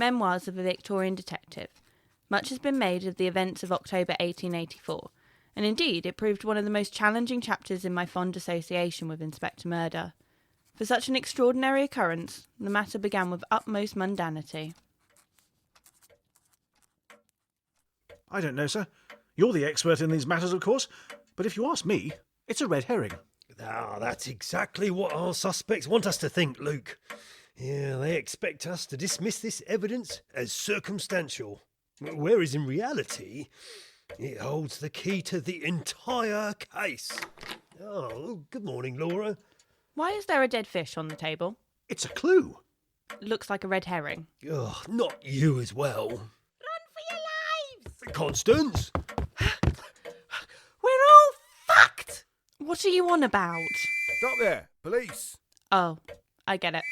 Memoirs of a Victorian Detective. Much has been made of the events of October 1884, and indeed it proved one of the most challenging chapters in my fond association with Inspector Murder. For such an extraordinary occurrence, the matter began with utmost mundanity. I don't know, sir. You're the expert in these matters, of course, but if you ask me, it's a red herring. Ah, that's exactly what our suspects want us to think, Luke. Yeah, they expect us to dismiss this evidence as circumstantial, whereas in reality, it holds the key to the entire case. Oh, good morning, Laura. Why is there a dead fish on the table? It's a clue. Looks like a red herring. Oh, not you as well. Run for your lives! Constance? We're all fucked! What are you on about? Stop there, police. Oh, I get it.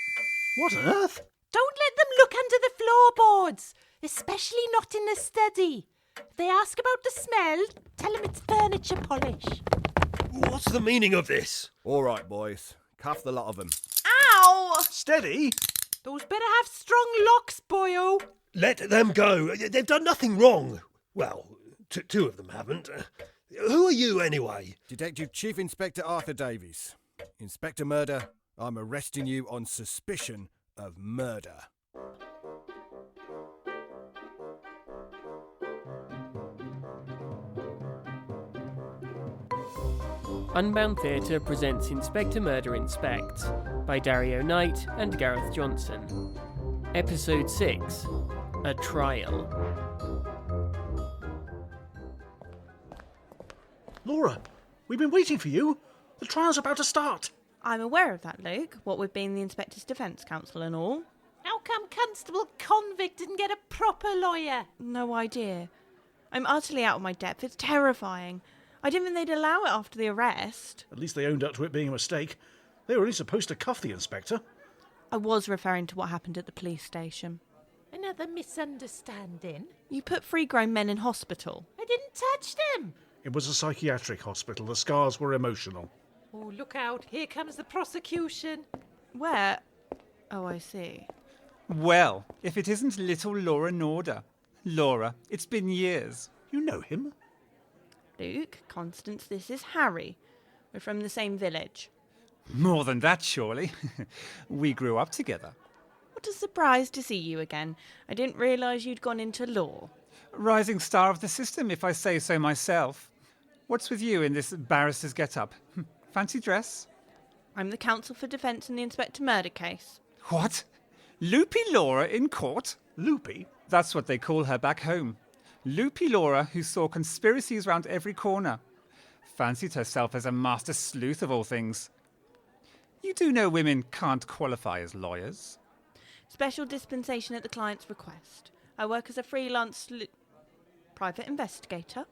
What on earth? Don't let them look under the floorboards, especially not in the study. If they ask about the smell, tell them it's furniture polish. What's the meaning of this? All right, boys. Cuff the lot of them. Ow! Steady. Those better have strong locks, boyo. Let them go. They've done nothing wrong. Well, two of them haven't. Who are you, anyway? Detective Chief Inspector Arthur Davies. Inspector Murder, I'm arresting you on suspicion of murder. Unbound Theatre presents Inspector Murder Inspects by Dario Knight and Gareth Johnson. Episode 6, A Trial. Laura, we've been waiting for you. The trial's about to start. I'm aware of that, Luke, what with being the Inspector's Defence Counsel and all. How come Constable Convict didn't get a proper lawyer? No idea. I'm utterly out of my depth. It's terrifying. I didn't think they'd allow it after the arrest. At least they owned up to it being a mistake. They were only supposed to cuff the inspector. I was referring to what happened at the police station. Another misunderstanding? You put 3 grown men in hospital. I didn't touch them. It was a psychiatric hospital. The scars were emotional. Oh, look out. Here comes the prosecution. Where? Oh, I see. Well, if it isn't little Laura Norder. Laura, it's been years. You know him? Luke, Constance, this is Harry. We're from the same village. More than that, surely. We grew up together. What a surprise to see you again. I didn't realise you'd gone into law. Rising star of the system, if I say so myself. What's with you in this barrister's get-up? Fancy dress? I'm the counsel for defence in the Inspector Murder case. What? Loopy Laura in court? Loopy? That's what they call her back home. Loopy Laura, who saw conspiracies round every corner. Fancied herself as a master sleuth of all things. You do know women can't qualify as lawyers. Special dispensation at the client's request. I work as a freelance private investigator,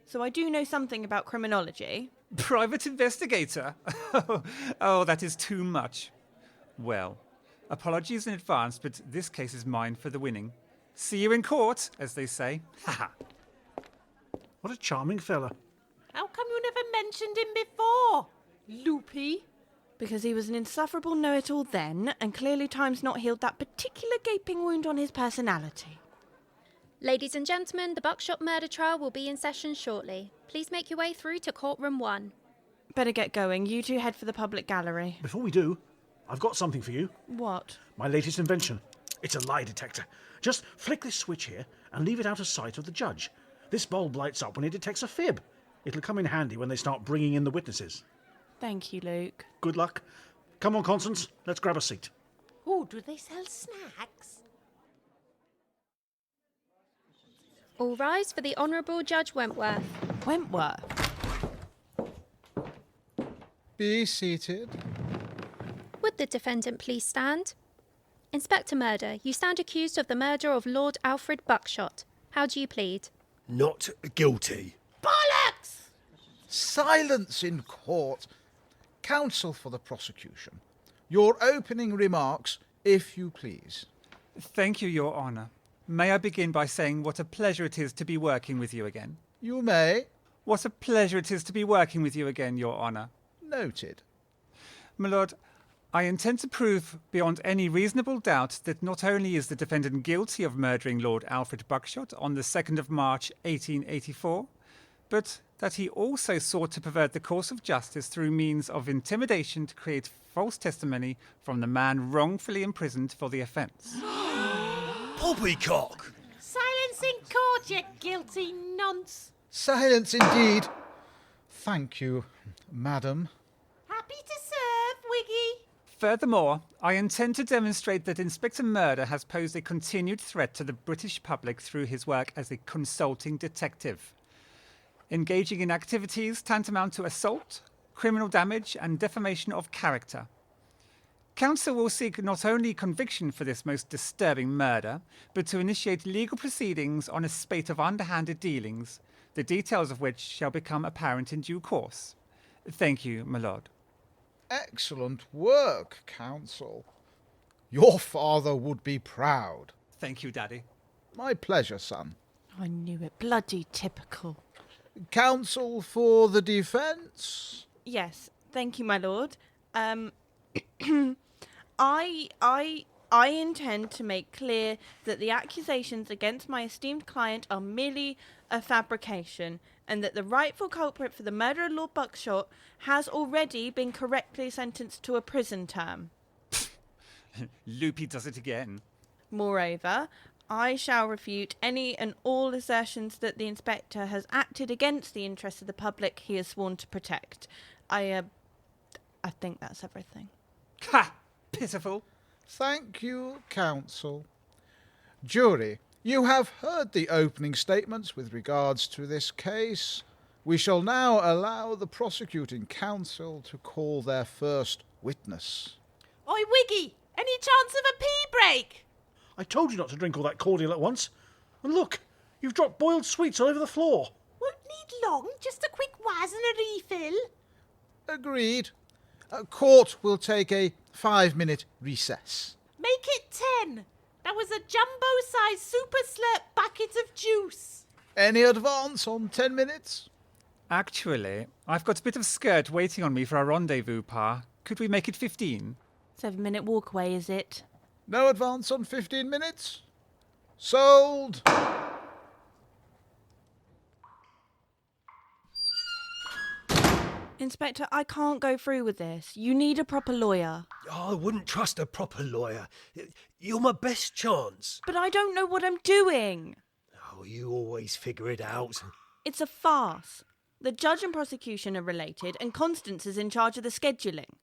so I do know something about criminology. Private investigator? Oh, that is too much. Well, apologies in advance, but this case is mine for the winning. See you in court, as they say. Haha. What a charming fella. How come you never mentioned him before? Loopy? Because he was an insufferable know-it-all then, and clearly time's not healed that particular gaping wound on his personality. Ladies and gentlemen, the Buckshot murder trial will be in session shortly. Please make your way through to courtroom 1. Better get going. You two head for the public gallery. Before we do, I've got something for you. What? My latest invention. It's a lie detector. Just flick this switch here and leave it out of sight of the judge. This bulb lights up when it detects a fib. It'll come in handy when they start bringing in the witnesses. Thank you, Luke. Good luck. Come on, Constance. Let's grab a seat. Oh, do they sell snacks? All rise for the Honourable Judge Wentworth. Wentworth? Be seated. Would the defendant please stand? Inspector Murder, you stand accused of the murder of Lord Alfred Buckshot. How do you plead? Not guilty. Bollocks! Silence in court. Counsel for the prosecution. Your opening remarks, if you please. Thank you, Your Honour. May I begin by saying what a pleasure it is to be working with you again? You may. What a pleasure it is to be working with you again, Your Honour. Noted. My lord, I intend to prove beyond any reasonable doubt that not only is the defendant guilty of murdering Lord Alfred Buckshot on the 2nd of March 1884, but that he also sought to pervert the course of justice through means of intimidation to create false testimony from the man wrongfully imprisoned for the offence. Poppycock! Silence in court, you guilty nonce. Silence indeed. Thank you, madam. Happy to serve, Wiggy. Furthermore, I intend to demonstrate that Inspector Murder has posed a continued threat to the British public through his work as a consulting detective, engaging in activities tantamount to assault, criminal damage, and defamation of character. Counsel will seek not only conviction for this most disturbing murder, but to initiate legal proceedings on a spate of underhanded dealings, the details of which shall become apparent in due course. Thank you, MacLeod. Excellent work, counsel. Your father would be proud. Thank you, Daddy. My pleasure, son. I knew it. Bloody typical. Counsel for the defence? Yes, thank you, my lord. I intend to make clear that the accusations against my esteemed client are merely a fabrication, and that the rightful culprit for the murder of Lord Buckshot has already been correctly sentenced to a prison term. Loopy does it again. Moreover, I shall refute any and all assertions that the inspector has acted against the interests of the public he has sworn to protect. I think that's everything. Ha! Pitiful. Thank you, counsel. Jury, you have heard the opening statements with regards to this case. We shall now allow the prosecuting counsel to call their first witness. Oi, Wiggy, any chance of a pee break? I told you not to drink all that cordial at once. And look, you've dropped boiled sweets all over the floor. Won't need long, just a quick waz and a refill. Agreed. Court will take a 5-minute recess. Make it 10. That was a jumbo-sized super slurp bucket of juice. Any advance on 10 minutes? Actually, I've got a bit of skirt waiting on me for our rendezvous, Pa. Could we make it 15? 7-minute walk away, is it? No advance on 15 minutes? Sold! Inspector, I can't go through with this. You need a proper lawyer. I wouldn't trust a proper lawyer. You're my best chance. But I don't know what I'm doing. Oh, you always figure it out. It's a farce. The judge and prosecution are related, and Constance is in charge of the scheduling.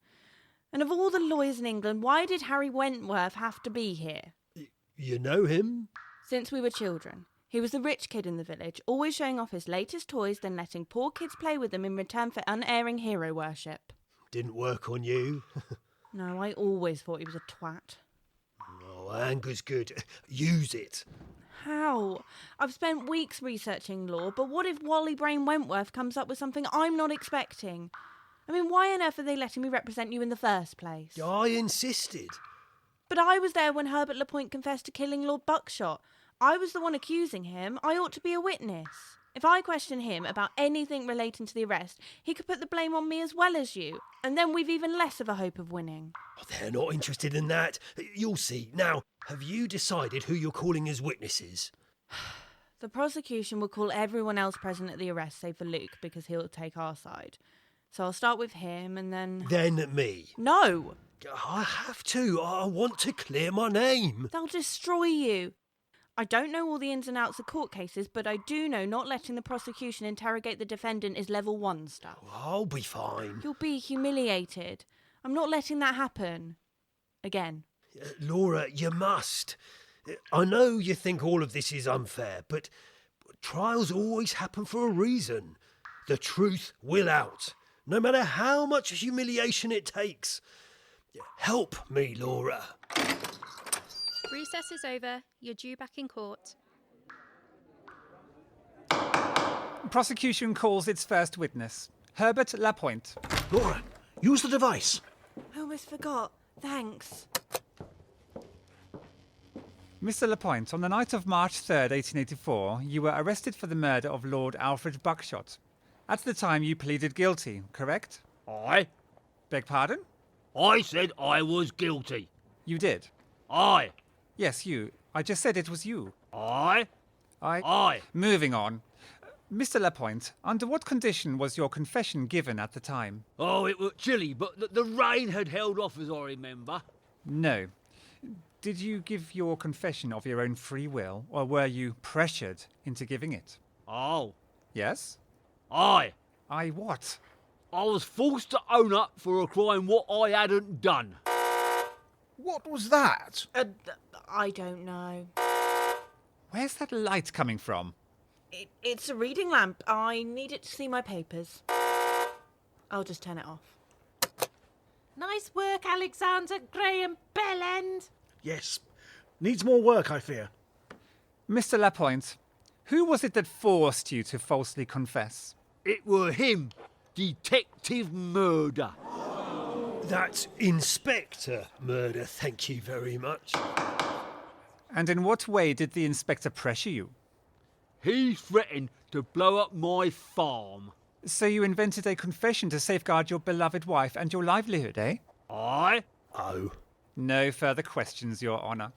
And of all the lawyers in England, why did Harry Wentworth have to be here? You know him? Since we were children. He was the rich kid in the village, always showing off his latest toys, then letting poor kids play with them in return for unerring hero worship. Didn't work on you. No, I always thought he was a twat. Oh, anger's good. Use it. How? I've spent weeks researching law, but what if Wally Brain Wentworth comes up with something I'm not expecting? I mean, why on earth are they letting me represent you in the first place? I insisted. But I was there when Herbert Lapointe confessed to killing Lord Buckshot. I was the one accusing him. I ought to be a witness. If I question him about anything relating to the arrest, he could put the blame on me as well as you, and then we've even less of a hope of winning. Oh, they're not interested in that. You'll see. Now, have you decided who you're calling as witnesses? The prosecution will call everyone else present at the arrest, save for Luke, because he'll take our side. So I'll start with him, and then... Then me. No! I have to. I want to clear my name. They'll destroy you. I don't know all the ins and outs of court cases, but I do know not letting the prosecution interrogate the defendant is level 1 stuff. I'll be fine. You'll be humiliated. I'm not letting that happen. Again. Laura, you must. I know you think all of this is unfair, but trials always happen for a reason. The truth will out, no matter how much humiliation it takes. Help me, Laura. Recess is over. You're due back in court. Prosecution calls its first witness, Herbert Lapointe. Laura, use the device. I almost forgot. Thanks. Mr. Lapointe, on the night of March 3rd, 1884, you were arrested for the murder of Lord Alfred Buckshot. At the time, you pleaded guilty, correct? Aye. Beg pardon? I said I was guilty. You did? I. Yes, you. I just said it was you. I. I. Moving on. Mr. Lapointe, under what condition was your confession given at the time? Oh, it was chilly, but the rain had held off, as I remember. No. Did you give your confession of your own free will, or were you pressured into giving it? Oh. Yes? I what? I was forced to own up for a crime what I hadn't done. What was that? I don't know. Where's that light coming from? It's a reading lamp. I need it to see my papers. I'll just turn it off. Nice work, Alexander Graham Bellend. Yes. Needs more work, I fear. Mr. Lapointe, who was it that forced you to falsely confess? It were him, Detective Murder. That's Inspector Murder, thank you very much. And in what way did the inspector pressure you? He threatened to blow up my farm. So you invented a confession to safeguard your beloved wife and your livelihood, eh? I? Oh. No further questions, Your Honour.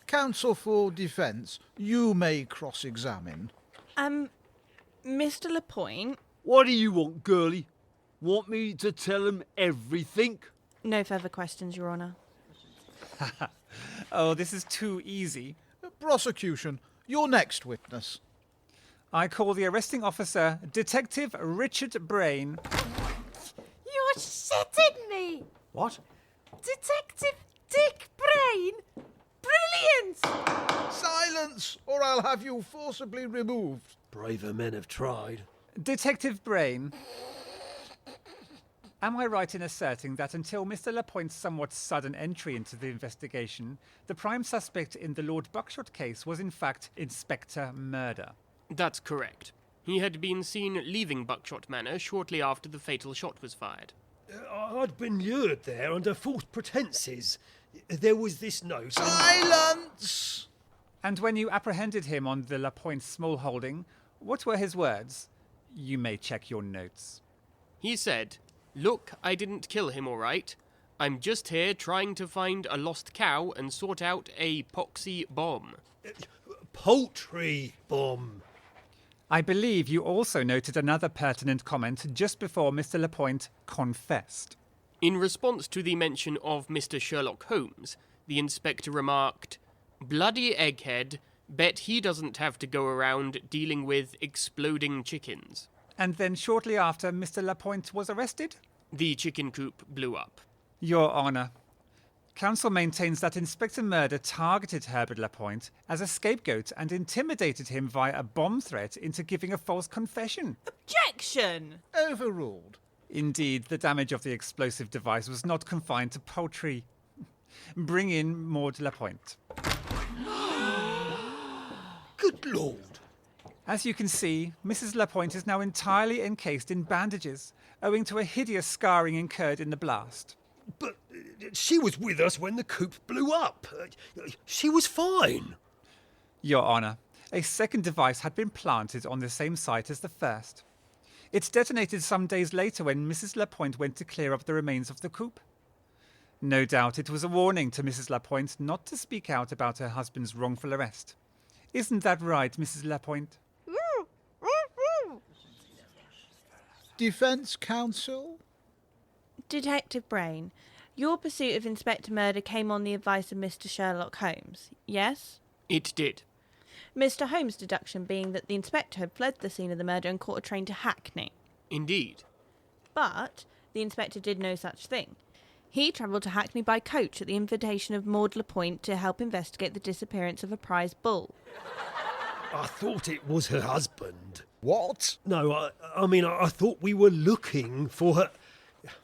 Counsel for defence, you may cross-examine. Mr. Lapointe? What do you want, girlie? Want me to tell him everything? No further questions, Your Honour. Oh, this is too easy. Prosecution, your next witness. I call the arresting officer Detective Richard Brain. You're shitting me! What? Detective Dick Brain? Brilliant! Silence, or I'll have you forcibly removed. Braver men have tried. Detective Brain. Am I right in asserting that until Mr. Lapointe's somewhat sudden entry into the investigation, the prime suspect in the Lord Buckshot case was in fact Inspector Murder? That's correct. He had been seen leaving Buckshot Manor shortly after the fatal shot was fired. I'd been lured there under false pretences. There was this note. Silence! And when you apprehended him on the Lapointe small holding, what were his words? You may check your notes. He said, "Look, I didn't kill him, all right. I'm just here trying to find a lost cow and sort out a poxy bomb." Poultry bomb. I believe you also noted another pertinent comment just before Mr. Lapointe confessed. In response to the mention of Mr. Sherlock Holmes, the inspector remarked, "Bloody egghead, bet he doesn't have to go around dealing with exploding chickens." And then shortly after Mr. Lapointe was arrested? The chicken coop blew up. Your Honour, counsel maintains that Inspector Murder targeted Herbert Lapointe as a scapegoat and intimidated him via a bomb threat into giving a false confession. Objection! Overruled. Indeed, the damage of the explosive device was not confined to poultry. Bring in Maud Lapointe. Good Lord. As you can see, Mrs. Lapointe is now entirely encased in bandages, owing to a hideous scarring incurred in the blast. But she was with us when the coop blew up. She was fine. Your Honour, a second device had been planted on the same site as the first. It detonated some days later when Mrs. Lapointe went to clear up the remains of the coop. No doubt it was a warning to Mrs. Lapointe not to speak out about her husband's wrongful arrest. Isn't that right, Mrs. Lapointe? Defence counsel? Detective Brain, your pursuit of Inspector Murder came on the advice of Mr. Sherlock Holmes, yes? It did. Mr. Holmes' deduction being that the inspector had fled the scene of the murder and caught a train to Hackney. Indeed. But the inspector did no such thing. He travelled to Hackney by coach at the invitation of Maud Lapointe to help investigate the disappearance of a prize bull. I thought it was her husband. What? No, I thought we were looking for her.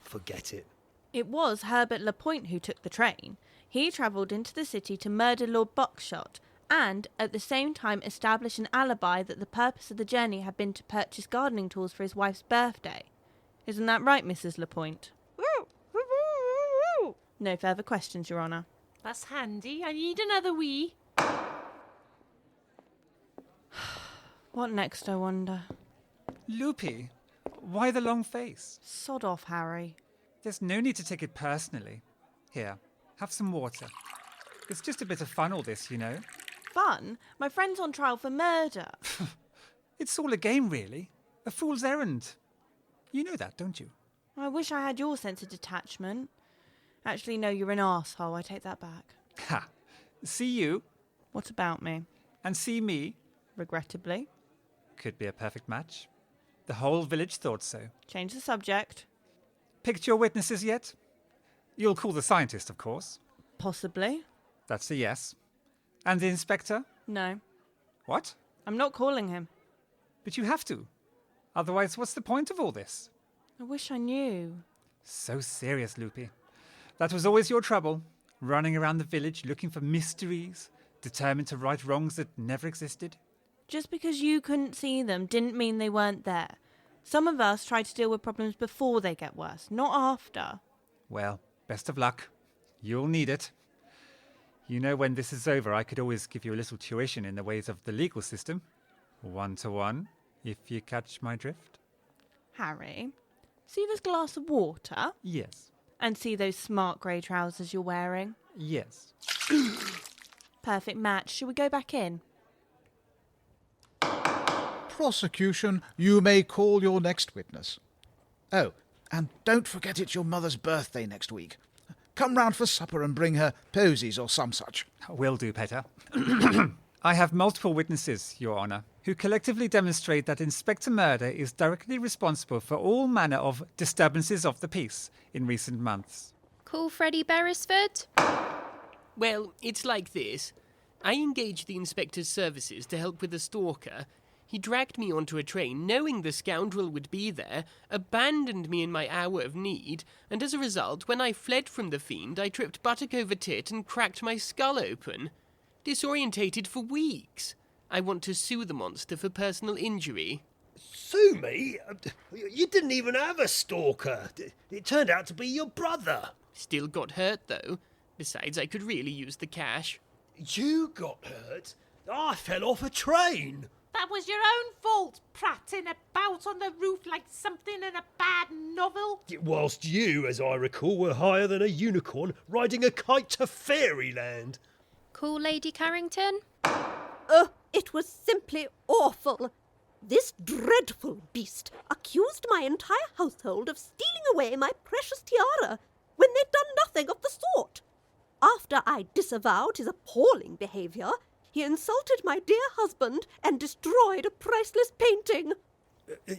Forget it. It was Herbert Lapointe who took the train. He travelled into the city to murder Lord Buckshot and, at the same time, establish an alibi that the purpose of the journey had been to purchase gardening tools for his wife's birthday. Isn't that right, Mrs. Lapointe? No further questions, Your Honour. That's handy. I need another wee. What next, I wonder? Loopy, why the long face? Sod off, Harry. There's no need to take it personally. Here, have some water. It's just a bit of fun, all this, you know. Fun? My friend's on trial for murder. It's all a game, really. A fool's errand. You know that, don't you? I wish I had your sense of detachment. Actually, no, you're an arsehole. I take that back. Ha! See you. What about me? And see me. Regrettably. Could be a perfect match. The whole village thought so. Change the subject. Picked your witnesses yet? You'll call the scientist, of course. Possibly. That's a yes. And the inspector? No. What? I'm not calling him. But you have to. Otherwise, what's the point of all this? I wish I knew. So serious, Loopy. That was always your trouble. Running around the village looking for mysteries, determined to right wrongs that never existed. Just because you couldn't see them didn't mean they weren't there. Some of us try to deal with problems before they get worse, not after. Well, best of luck. You'll need it. You know, when this is over, I could always give you a little tuition in the ways of the legal system. 1-to-1, if you catch my drift. Harry, see this glass of water? Yes. And see those smart grey trousers you're wearing? Yes. Perfect match. Shall we go back in? Prosecution, you may call your next witness. Oh, and don't forget it's your mother's birthday next week. Come round for supper and bring her posies or some such. Will do, Petter. I have multiple witnesses, Your Honour, who collectively demonstrate that Inspector Murder is directly responsible for all manner of disturbances of the peace in recent months. Call Freddie Beresford. Well, it's like this. I engaged the inspector's services to help with a stalker. He dragged me onto a train knowing the scoundrel would be there, abandoned me in my hour of need, and as a result, when I fled from the fiend, I tripped buttock over tit and cracked my skull open. Disorientated for weeks. I want to sue the monster for personal injury. Sue me? You didn't even have a stalker. It turned out to be your brother. Still got hurt, though. Besides, I could really use the cash. You got hurt? I fell off a train. That was your own fault, prattling about on the roof like something in a bad novel. Whilst you, as I recall, were higher than a unicorn riding a kite to fairyland. Call Lady Carrington. Oh, it was simply awful. This dreadful beast accused my entire household of stealing away my precious tiara when they'd done nothing of the sort. After I disavowed his appalling behaviour, he insulted my dear husband and destroyed a priceless painting.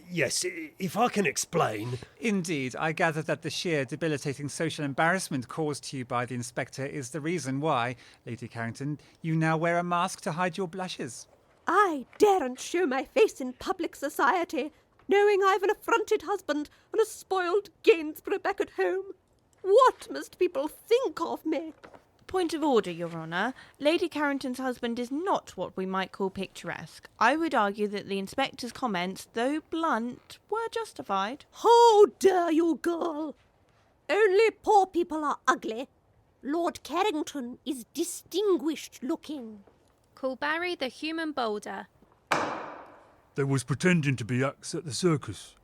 Yes, if I can explain. Indeed, I gather that the sheer debilitating social embarrassment caused to you by the inspector is the reason why, Lady Carrington, you now wear a mask to hide your blushes. I daren't show my face in public society, knowing I've an affronted husband and a spoiled Gainsborough back at home. What must people think of me? Point of order, Your Honour. Lady Carrington's husband is not what we might call picturesque. I would argue that the inspector's comments, though blunt, were justified. How dare you, girl? Only poor people are ugly. Lord Carrington is distinguished looking. Call Barry the human boulder. They was pretending to be acts at the circus.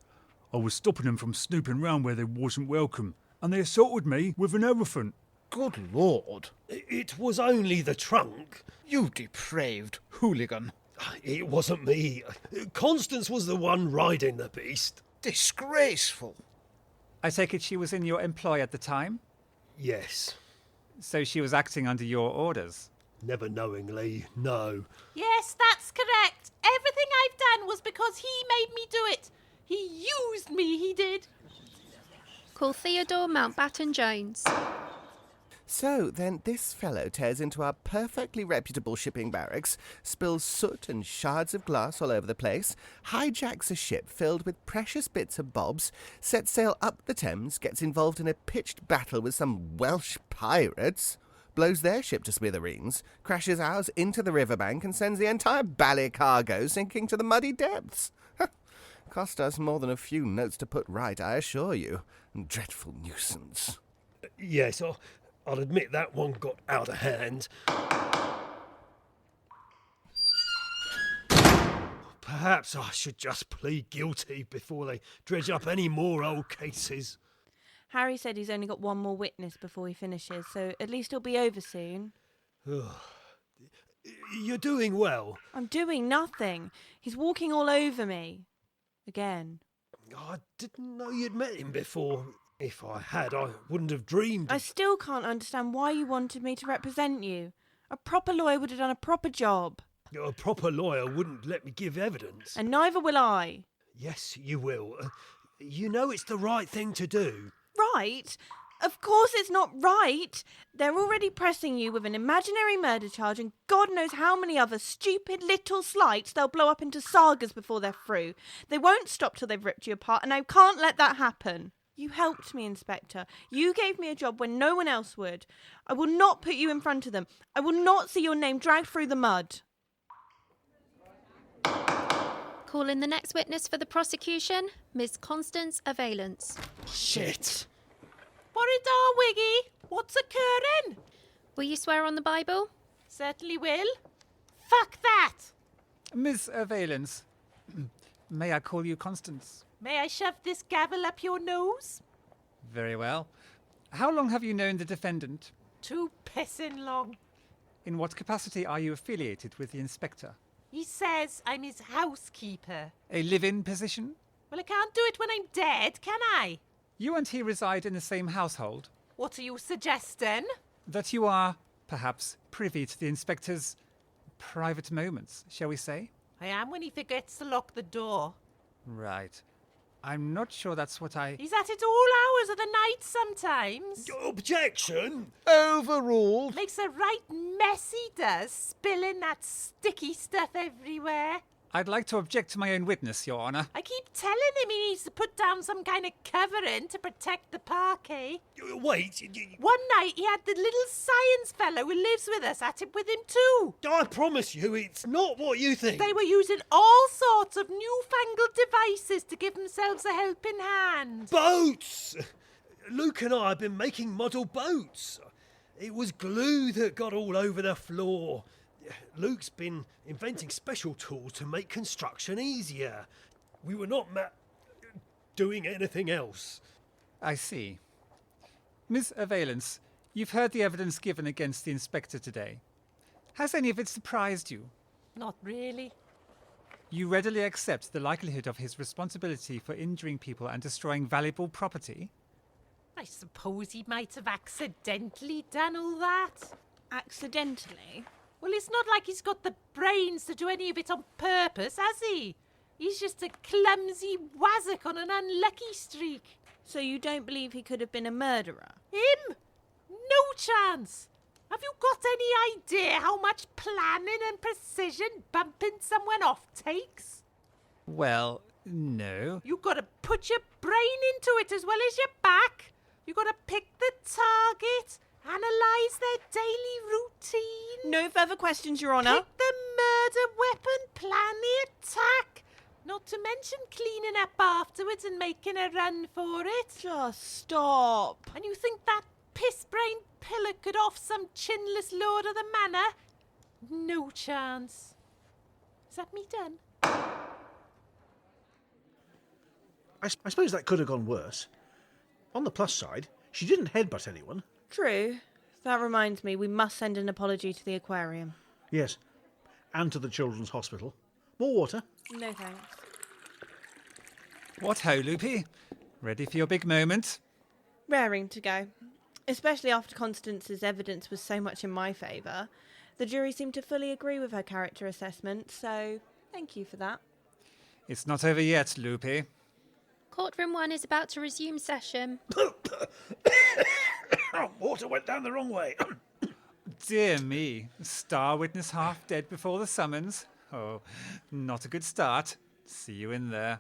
I was stopping them from snooping round where they wasn't welcome, and they assaulted me with an elephant. Good Lord. It was only the trunk. You depraved hooligan. It wasn't me. Constance was the one riding the beast. Disgraceful. I take it she was in your employ at the time? Yes. So she was acting under your orders? Never knowingly, no. Yes, that's correct. Everything I've done was because he made me do it. He used me, he did. Call Theodore Mountbatten Jones. So, then this fellow tears into our perfectly reputable shipping barracks, spills soot and shards of glass all over the place, hijacks a ship filled with precious bits and bobs, sets sail up the Thames, gets involved in a pitched battle with some Welsh pirates, blows their ship to smithereens, crashes ours into the riverbank and sends the entire bally cargo sinking to the muddy depths. Cost us more than a few notes to put right, I assure you. Dreadful nuisance. Yes, I'll admit that one got out of hand. Perhaps I should just plead guilty before they dredge up any more old cases. Harry said he's only got one more witness before he finishes, so at least he'll be over soon. You're doing well. I'm doing nothing. He's walking all over me. Again. I didn't know you'd met him before. If I had, I wouldn't have dreamed. I still can't understand why you wanted me to represent you. A proper lawyer would have done a proper job. A proper lawyer wouldn't let me give evidence. And neither will I. Yes, you will. You know it's the right thing to do. Right? Of course it's not right. They're already pressing you with an imaginary murder charge, and God knows how many other stupid little slights they'll blow up into sagas before they're through. They won't stop till they've ripped you apart, and I can't let that happen. You helped me, Inspector. You gave me a job when no one else would. I will not put you in front of them. I will not see your name dragged through the mud. Call in the next witness for the prosecution, Miss Constance Avalance. Shit. Boridar Wiggy, what's occurring? Will you swear on the Bible? Certainly will. Fuck that! Miss Valence, may I call you Constance? May I shove this gavel up your nose? Very well. How long have you known the defendant? Too pissing long. In what capacity are you affiliated with the inspector? He says I'm his housekeeper. A live-in position? Well, I can't do it when I'm dead, can I? You and he reside in the same household. What are you suggesting? That you are, perhaps, privy to the inspector's private moments, shall we say? I am when he forgets to lock the door. Right. I'm not sure that's what I... He's at it all hours of the night sometimes. Objection! Overruled. Makes a right mess, he does, spilling that sticky stuff everywhere. I'd like to object to my own witness, Your Honour. I keep telling him he needs to put down some kind of covering to protect the parquet. Wait. One night he had the little science fellow who lives with us at it with him too. I promise you, it's not what you think. They were using all sorts of newfangled devices to give themselves a helping hand. Boats! Luke and I have been making model boats. It was glue that got all over the floor. Luke's been inventing special tools to make construction easier. We were not doing anything else. I see. Miss Valence, you've heard the evidence given against the inspector today. Has any of it surprised you? Not really. You readily accept the likelihood of his responsibility for injuring people and destroying valuable property? I suppose he might have accidentally done all that. Accidentally? Well, it's not like he's got the brains to do any of it on purpose, has he? He's just a clumsy wazzock on an unlucky streak. So you don't believe he could have been a murderer? Him? No chance. Have you got any idea how much planning and precision bumping someone off takes? Well, no. You've got to put your brain into it as well as your back. You've got to pick the target, analyse their daily routine. No further questions, Your Honour. Pick the murder weapon, plan the attack. Not to mention cleaning up afterwards and making a run for it. Just stop. And you think that piss-brained pillock could off some chinless lord of the manor? No chance. Is that me done? I suppose that could have gone worse. On the plus side, she didn't headbutt anyone. True. That reminds me, we must send an apology to the aquarium. Yes, and to the children's hospital. More water? No thanks. What ho, Loopy? Ready for your big moment? Raring to go. Especially after Constance's evidence was so much in my favour. The jury seemed to fully agree with her character assessment, so thank you for that. It's not over yet, Loopy. Courtroom 1 is about to resume session. Water went down the wrong way. Dear me, star witness half dead before the summons. Oh, not a good start. See you in there.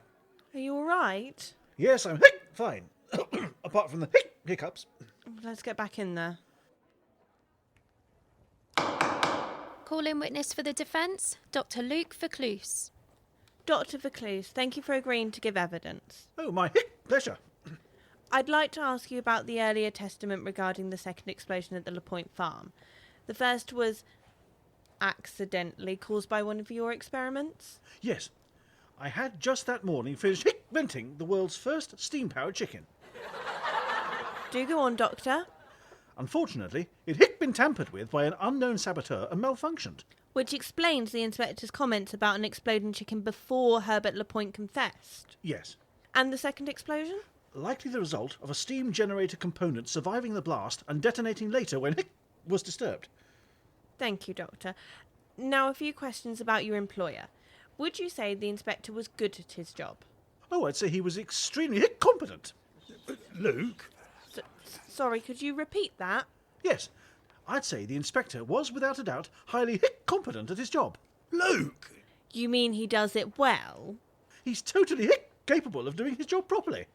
Are you all right? Yes, I'm fine. Apart from the hiccups. Let's get back in there. Call in witness for the defence, Dr. Luke Vercluse. Dr. Vercluse, thank you for agreeing to give evidence. Oh, my pleasure. I'd like to ask you about the earlier testament regarding the second explosion at the LaPointe farm. The first was accidentally caused by one of your experiments? Yes. I had just that morning finished venting the world's first steam-powered chicken. Do go on, Doctor. Unfortunately, it had been tampered with by an unknown saboteur and malfunctioned. Which explains the inspector's comments about an exploding chicken before Herbert Lapointe confessed. Yes. And the second explosion? Likely the result of a steam generator component surviving the blast and detonating later when it was disturbed. Thank you, Doctor. Now, a few questions about your employer. Would you say the inspector was good at his job? Oh, I'd say he was extremely competent. Luke? Sorry, could you repeat that? Yes, I'd say the inspector was without a doubt highly competent at his job. Luke! You mean he does it well? He's totally capable of doing his job properly.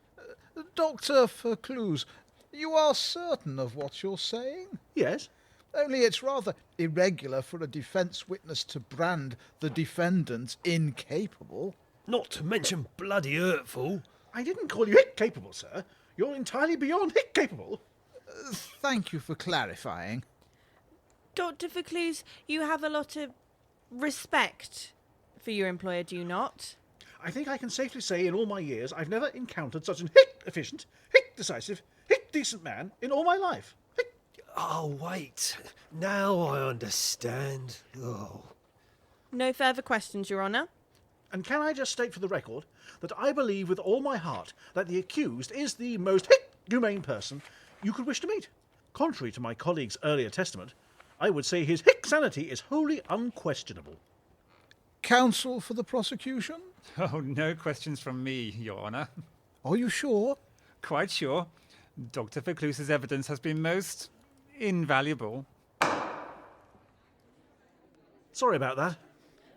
Dr. Vercluse, you are certain of what you're saying? Yes. Only it's rather irregular for a defence witness to brand the defendant incapable. Not to mention bloody hurtful. I didn't call you capable, sir. You're entirely beyond capable. Thank you for clarifying. Dr. Vercluse, you have a lot of respect for your employer, do you not? I think I can safely say in all my years I've never encountered such an efficient, decisive, decent man in all my life. Oh, wait. Now I understand. Oh. No further questions, Your Honour. And can I just state for the record that I believe with all my heart that the accused is the most humane person you could wish to meet. Contrary to my colleague's earlier testament, I would say his sanity is wholly unquestionable. Counsel for the prosecution? Oh, no questions from me, Your Honour. Are you sure? Quite sure. Dr. Vercluse's evidence has been most invaluable. Sorry about that.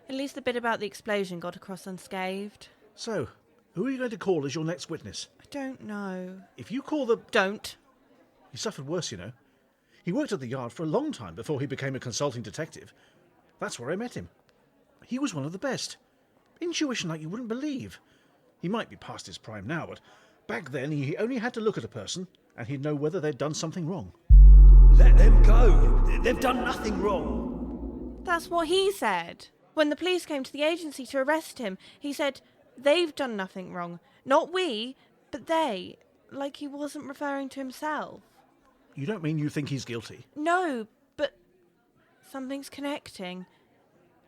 At least the bit about the explosion got across unscathed. So, who are you going to call as your next witness? I don't know. If you call the... Don't. He suffered worse, you know. He worked at the yard for a long time before he became a consulting detective. That's where I met him. He was one of the best. Intuition like you wouldn't believe. He might be past his prime now, but back then he only had to look at a person and he'd know whether they'd done something wrong. Let them go. They've done nothing wrong. That's what he said. When the police came to the agency to arrest him, he said, they've done nothing wrong. Not we, but they. Like he wasn't referring to himself. You don't mean you think he's guilty? No, but something's connecting.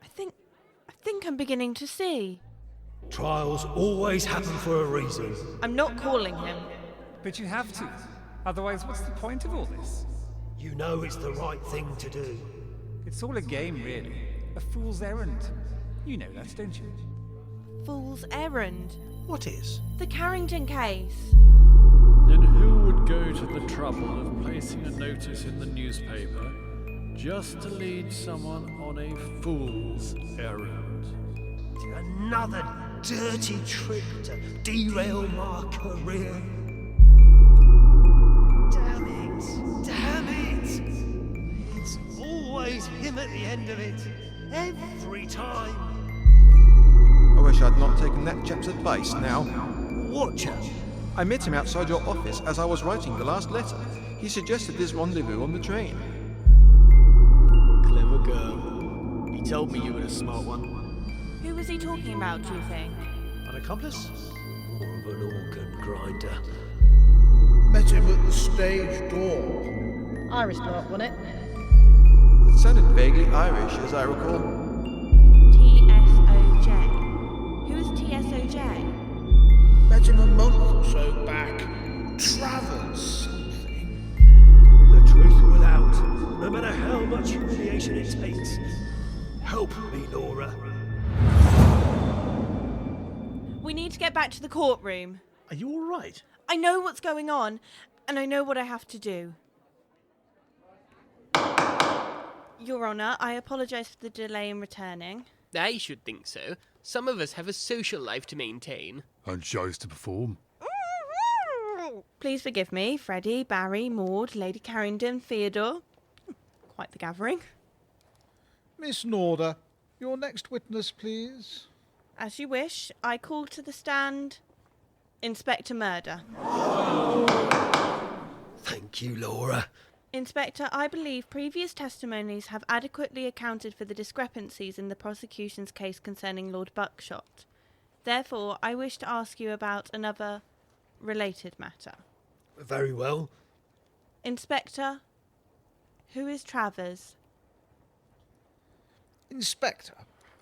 I think I'm beginning to see. Trials always happen for a reason. I'm not calling him. But you have to. Otherwise, what's the point of all this? You know it's the right thing to do. It's all a game, really. A fool's errand. You know that, don't you? Fool's errand? What is? The Carrington case. Then who would go to the trouble of placing a notice in the newspaper just to lead someone on a fool's errand? Another dirty trick to derail my career. Damn it! Damn it! It's always him at the end of it. Every time. I wish I'd not taken that chap's advice now. What chap? I met him outside your office as I was writing the last letter. He suggested this rendezvous on the train. Clever girl. He told me you were a smart one. Who was he talking about, do you think? An accomplice? More of an organ grinder. Met him at the stage door. Irish bloke, wasn't it? It sounded vaguely Irish, as I recall. TSOJ. Who is TSOJ? Met him a month or so back. Travelled something. The truth will out, no matter how much humiliation it takes. Help me, Laura. We need to get back to the courtroom. Are you all right? I know what's going on, and I know what I have to do. Your Honour, I apologise for the delay in returning. I should think so. Some of us have a social life to maintain. And shows to perform. Please forgive me, Freddie, Barry, Maud, Lady Carrington, Theodore. Quite the gathering. Miss Norder, your next witness, please. As you wish, I call to the stand Inspector Murder. Thank you, Laura. Inspector, I believe previous testimonies have adequately accounted for the discrepancies in the prosecution's case concerning Lord Buckshot. Therefore, I wish to ask you about another related matter. Very well. Inspector, who is Travers? Inspector,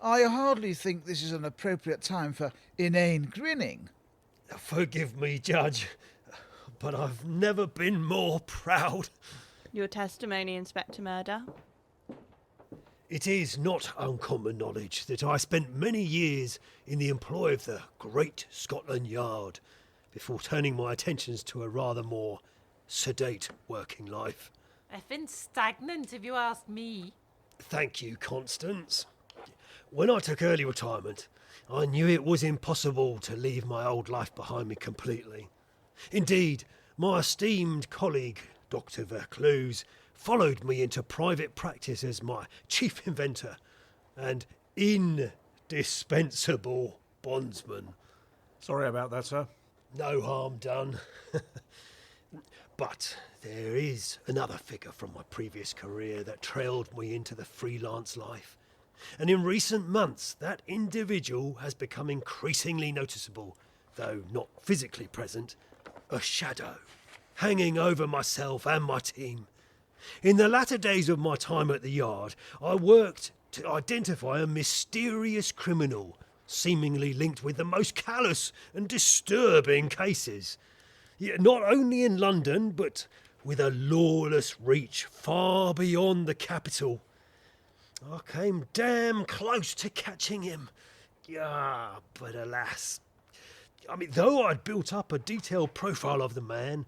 I hardly think this is an appropriate time for inane grinning. Forgive me, Judge, but I've never been more proud. Your testimony, Inspector Murder. It is not uncommon knowledge that I spent many years in the employ of the Great Scotland Yard before turning my attentions to a rather more sedate working life. Effing stagnant, if you ask me. Thank you, Constance. When I took early retirement, I knew it was impossible to leave my old life behind me completely. Indeed, my esteemed colleague, Dr. MacLeod, followed me into private practice as my chief inventor and indispensable bondsman. Sorry about that, sir. No harm done. But there is another figure from my previous career that trailed me into the freelance life. And in recent months, that individual has become increasingly noticeable, though not physically present, a shadow, hanging over myself and my team. In the latter days of my time at the yard, I worked to identify a mysterious criminal, seemingly linked with the most callous and disturbing cases. Yet not only in London, but with a lawless reach far beyond the capital. I came damn close to catching him. Yeah, but alas. Though I'd built up a detailed profile of the man,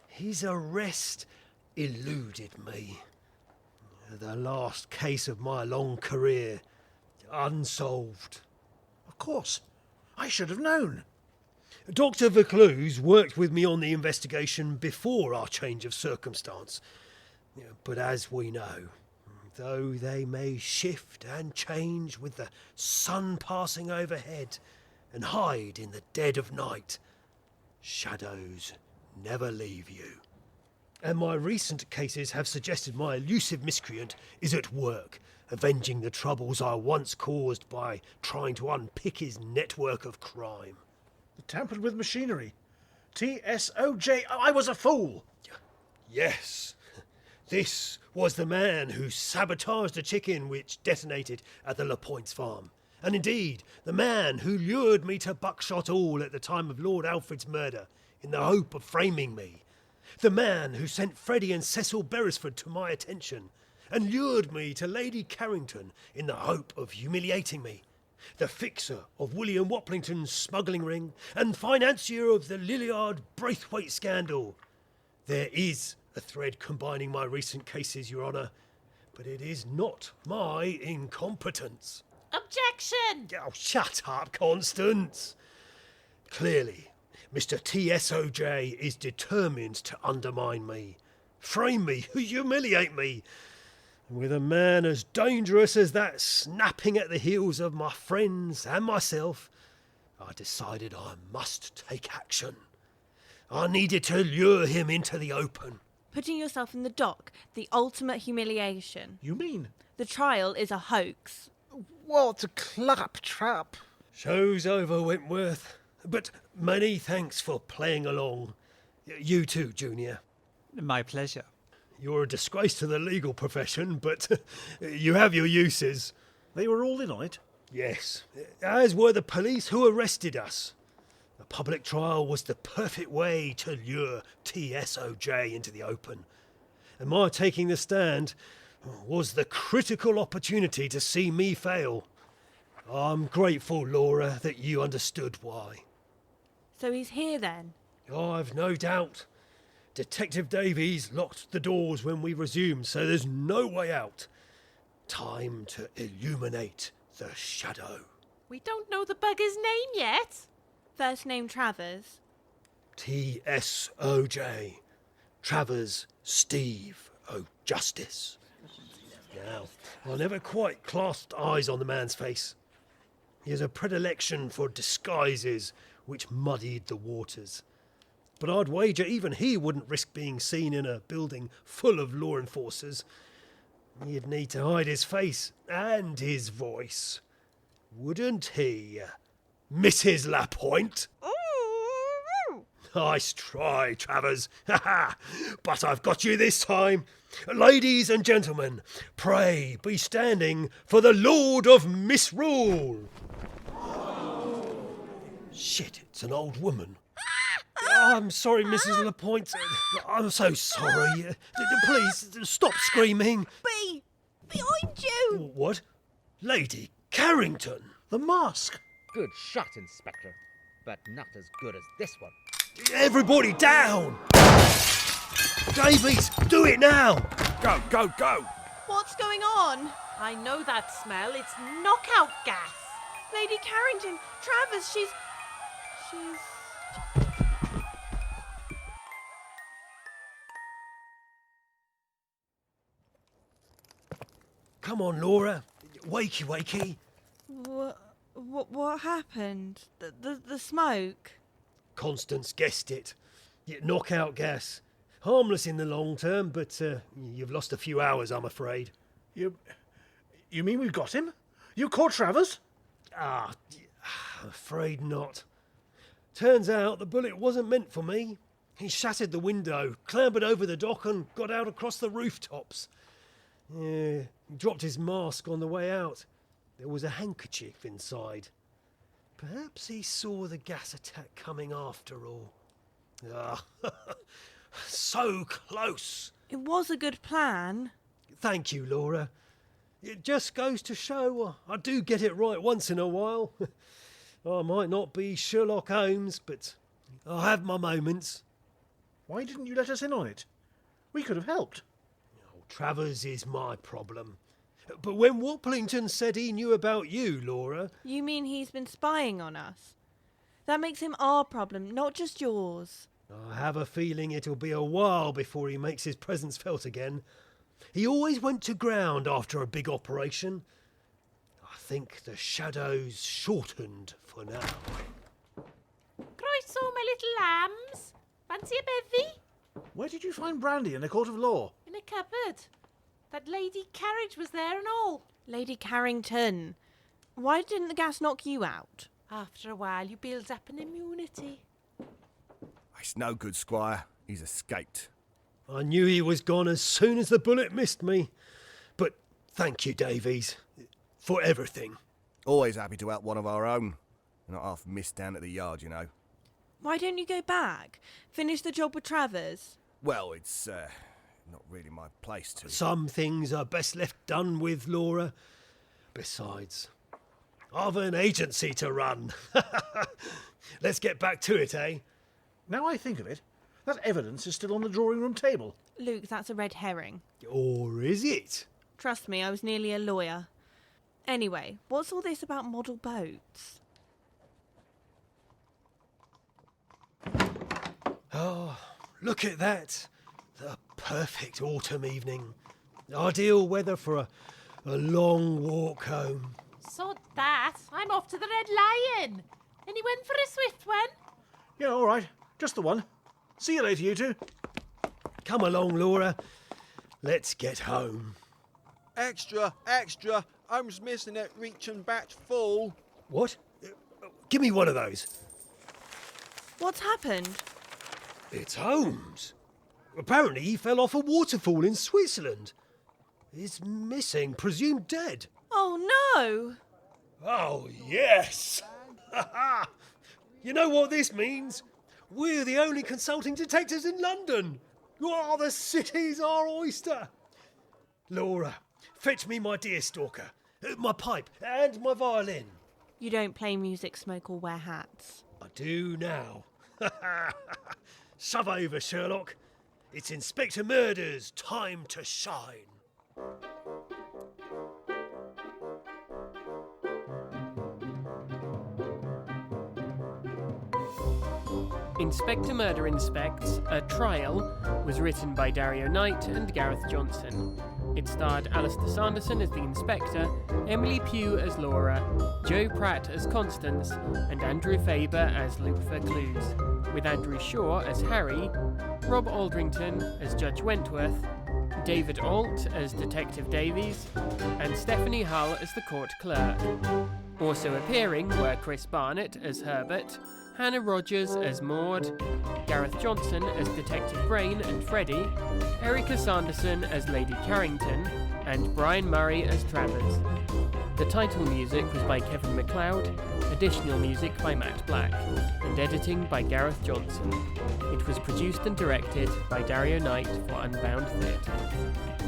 his arrest eluded me. The last case of my long career, unsolved. Of course. I should have known. Dr. MacLeod worked with me on the investigation before our change of circumstance. But as we know, though they may shift and change with the sun passing overhead and hide in the dead of night, shadows never leave you. And my recent cases have suggested my elusive miscreant is at work, avenging the troubles I once caused by trying to unpick his network of crime. Tampered with machinery. TSOJ, I was a fool! Yes. This was the man who sabotaged a chicken which detonated at the LaPointe's farm. And indeed, the man who lured me to Buckshot Hall at the time of Lord Alfred's murder in the hope of framing me. The man who sent Freddie and Cecil Beresford to my attention and lured me to Lady Carrington in the hope of humiliating me. The fixer of William Waplington's smuggling ring and financier of the Lilliard Braithwaite scandal. There is a thread combining my recent cases, Your Honour, but it is not my incompetence. Objection! Oh, shut up, Constance. Clearly, Mr. TSOJ is determined to undermine me, frame me, humiliate me. With a man as dangerous as that snapping at the heels of my friends and myself, I decided I must take action. I needed to lure him into the open. Putting yourself in the dock, the ultimate humiliation. You mean? The trial is a hoax. What a claptrap. Show's over, Wentworth. But many thanks for playing along. You too, Junior. My pleasure. You're a disgrace to the legal profession, but you have your uses. They were all in on it? Yes, as were the police who arrested us. A public trial was the perfect way to lure TSOJ into the open. And my taking the stand was the critical opportunity to see me fail. I'm grateful, Laura, that you understood why. So he's here then? I've no doubt. Detective Davies locked the doors when we resumed, so there's no way out. Time to illuminate the shadow. We don't know the bugger's name yet. First name Travers. TSOJ. Travers Steve O'Justice. Now, I never quite clasped eyes on the man's face. He has a predilection for disguises which muddied the waters. But I'd wager even he wouldn't risk being seen in a building full of law enforcers. He'd need to hide his face and his voice. Wouldn't he, Mrs. Lapointe? Nice try, Travers. But I've got you this time. Ladies and gentlemen, pray be standing for the Lord of Misrule. Shit, it's an old woman. I'm sorry, Mrs. Lapointe. I'm so sorry. Please, stop screaming. Behind you! What? Lady Carrington? The mask! Good shot, Inspector, but not as good as this one. Everybody down! Davies, do it now! Go, go, go! What's going on? I know that smell. It's knockout gas. Lady Carrington, Travers, she's... Come on, Laura. Wakey, wakey. What happened? The smoke? Constance guessed it. Knockout gas. Harmless in the long term, but you've lost a few hours, I'm afraid. You mean we've got him? You caught Travers? I'm afraid not. Turns out the bullet wasn't meant for me. He shattered the window, clambered over the dock and got out across the rooftops. He dropped his mask on the way out. There was a handkerchief inside. Perhaps he saw the gas attack coming after all. So close. It was a good plan. Thank you, Laura. It just goes to show I do get it right once in a while. I might not be Sherlock Holmes, but I have my moments. Why didn't you let us in on it? We could have helped. Travers is my problem. But when Waplington said he knew about you, Laura... You mean he's been spying on us? That makes him our problem, not just yours. I have a feeling it'll be a while before he makes his presence felt again. He always went to ground after a big operation. I think the shadow's shortened for now. Croeso, my little lambs. Fancy a bevy? Where did you find brandy in a court of law? In a cupboard. That lady carriage was there and all. Lady Carrington, why didn't the gas knock you out? After a while, you build up an immunity. It's no good, Squire. He's escaped. I knew he was gone as soon as the bullet missed me. But thank you, Davies, for everything. Always happy to help one of our own. Not half missed down at the yard, you know. Why don't you go back? Finish the job with Travers? Well, it's not really my place to. Some things are best left done with, Laura. Besides, I've an agency to run. Let's get back to it, eh? Now I think of it, that evidence is still on the drawing room table. Luke, that's a red herring. Or is it? Trust me, I was nearly a lawyer. Anyway, what's all this about model boats? Oh, look at that. The perfect autumn evening. Ideal weather for a long walk home. Sod that. I'm off to the Red Lion. Anyone for a swift one? Yeah, all right. Just the one. See you later, you two. Come along, Laura. Let's get home. Extra, extra. Holmes missing at reach and batch full. What? Give me one of those. What's happened? It's Holmes. Apparently he fell off a waterfall in Switzerland. He's missing, presumed dead. Oh, no! Oh, yes! You know what this means? We're the only consulting detectives in London. Oh, the city's our oyster. Laura, fetch me my deer stalker, my pipe and my violin. You don't play music, smoke or wear hats. I do now. Shove over, Sherlock. It's Inspector Murder's time to shine. Inspector Murder Inspects, A Trial, was written by Dario Knight and Gareth Johnson. It starred Alistair Sanderson as the Inspector, Emily Pugh as Laura, Joe Pratt as Constance, and Andrew Faber as Luke Vercluse, with Andrew Shaw as Harry, Rob Aldrington as Judge Wentworth, David Alt as Detective Davies, and Stephanie Hull as the court clerk. Also appearing were Chris Barnett as Herbert, Hannah Rogers as Maud, Gareth Johnson as Detective Brain and Freddy, Erica Sanderson as Lady Carrington, and Brian Murray as Travers. The title music was by Kevin MacLeod, additional music by Matt Black, and editing by Gareth Johnson. It was produced and directed by Dario Knight for Unbound Theatre.